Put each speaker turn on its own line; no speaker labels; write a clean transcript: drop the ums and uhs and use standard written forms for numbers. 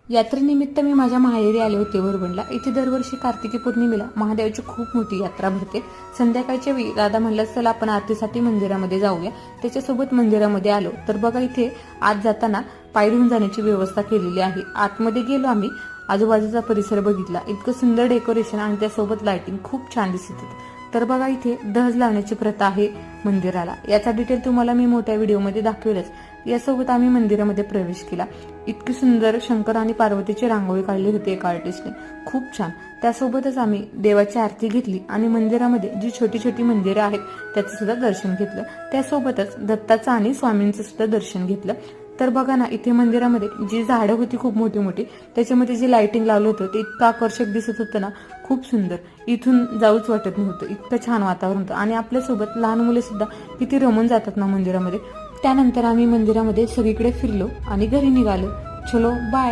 यात्रेनिमित्त मी माझ्या माहेरी आले होते वरवणला। इथे दरवर्षी कार्तिकी पौर्णिमेला महादेवाची खूप मोठी यात्रा भरते। संध्याकाळच्या वेळी दादा म्हणला चला आपण आरतीसाठी मंदिरामध्ये जाऊया। त्याच्यासोबत मंदिरामध्ये आलो तर बघा इथे आत जाताना पायी घेऊन जाण्याची व्यवस्था केलेली आहे। आतमध्ये गेलो आम्ही, आजूबाजूचा परिसर बघितला, इतकं सुंदर डेकोरेशन आणि त्यासोबत लाइटिंग खूप छान दिसत होती। तर बघा इथे दहज लावण्याची प्रथा आहे मंदिराला, याचा डिटेल तुम्हाला मी मोठ्या व्हिडिओमध्ये दाखवेलच। यासोबत आम्ही मंदिरामध्ये प्रवेश केला। इतकी सुंदर शंकर आणि पार्वतीची रांगोळी काढली होती एका आर्टिस्टने, खूप छान। त्यासोबतच आम्ही देवाची आरती घेतली आणि मंदिरामध्ये जी छोटी छोटी मंदिरं आहेत त्याचं सुद्धा दर्शन घेतलं। त्यासोबतच दत्ताचं आणि स्वामींचं सुद्धा दर्शन घेतलं। तर बघा ना, इथे मंदिरामध्ये जी झाडं होती खूप मोठी मोठी, त्याच्यामध्ये जे लाइटिंग लावलं होतं ते इतकं आकर्षक दिसत होतं ना, खूप सुंदर। इथून जाऊच वाटत नव्हतं, इतकं छान वातावरण होतं। आणि आपल्यासोबत लहान मुले सुद्धा किती रमून जातात ना मंदिरामध्ये। त्यानंतर आम्ही मंदिरामध्ये सगळीकडे फिरलो आणि घरी निघालो। चलो बाय।